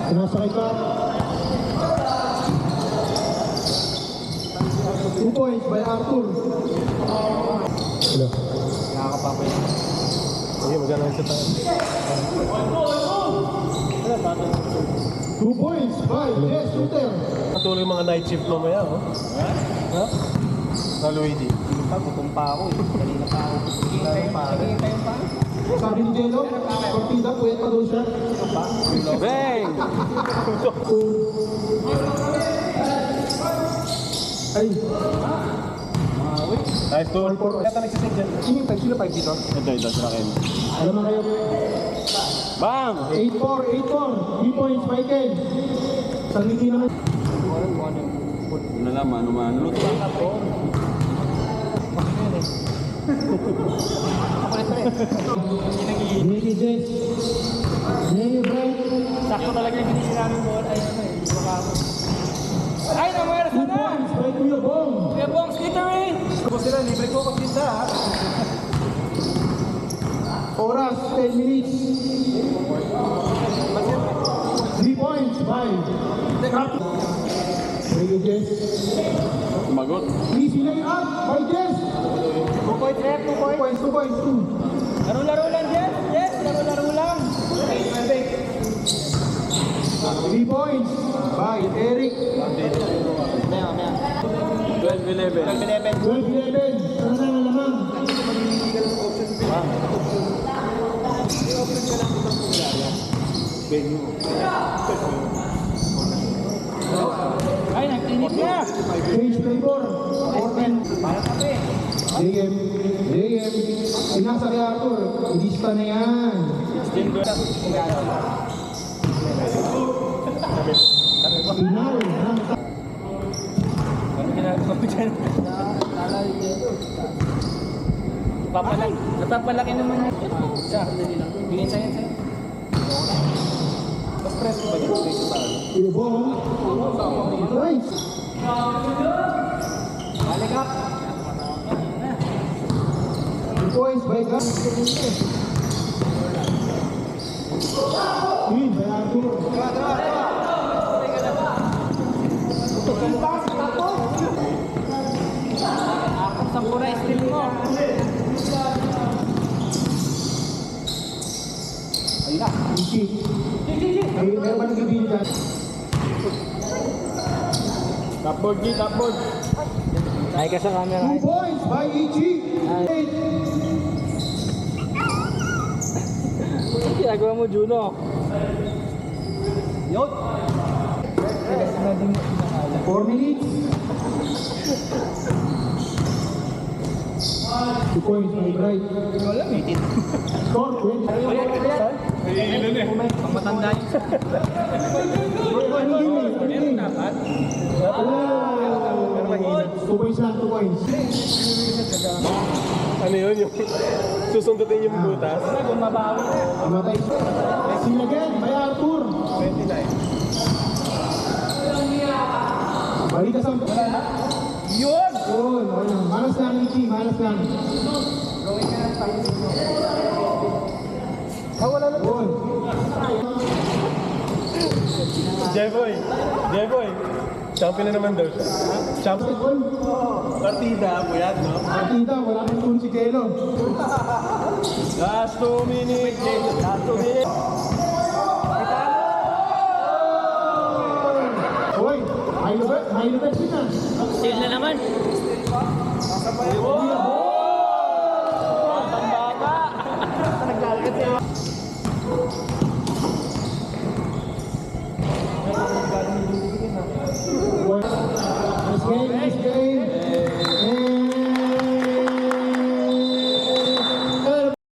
Sinasakay ka. 2 points by Arthur. Hello. Nakakapapay. Sige, magana sa tayo. 2 points by Jess Shooter. Patuloy yung mga night shift mamaya, oh. Ha? Na Luigi. Gutom pa ako eh. Kanina pa ako. Hihintay pa. Sabi ni Jello, partida, puwet pa doon siya. Bang! Ay, Nice to. Kaya nagsisig dyan. sino 5 dito? Ito, sila kayo. Alam na kayo. Bang! 8-4. 3 points by Ken. Sa hindi naman. Ano naman, ano man. Luto lang ako. Nicky Jess. Nicky Bright. Sakto talaga yung binili namin doon. Ay, ano eh. Baka ako. Ay, namayroon 2 na! points by Kuya Bong. Kuya Bong, skittering! Gusto sila, libre ko pag kita, ha? Oras, 10 minutes. 3 points by Nicky Jess. Sumagot. Easy lay up by Jess. 2 points left, 2 points. 2 points, 2 points, 2. Laro-laro lang, Jeff! Yes, laro-laro lang! 3 points by Eric. 12-11. 12-11. Ano na ang lamang? Ay, nag-init na! Page flavor. 14. Para kape! JM. Sinasa kay Arthur. Ilista na yan. Final. Ano ginagawa ko dyan? Napapalaki naman yan. Siya, dali lang. Bigyan sa'yo, sa'yo. Mas presko ba dito? Ilubong. Nice. Balik up! 2 points by Gab. Win by Arthur. Ako sa pura steal mo. Ayun na. Ichi. Ay, meron pa nag-ibig dyan. Tapboard. Ay ka sa camera. 2 points by Ichi. Ano ginagawa mo, Juno? Yun! 4 minutes. 2 points by Bright. Wala, may tit. Score 20. Pang matanda yun. Ano game? Meron dapat. 2 points lang, 2 points. Ano yun? Yung susundutin yung butas? Wala, gumabawi na. Amatay. Sila again by Arthur. 29. Balik ka sa... Yun! Yun. Malas lang, Ichi. Malas lang. Wala na. Yun. Jeboy. Champion na naman daw siya. Champion. Partida, buyat, no? Partida, wala kang tun si Kelo. Last 2 minutes. Hoy, may lubet sila. Steal na naman. Pambaba. Naglalagad siya. Nice game, nice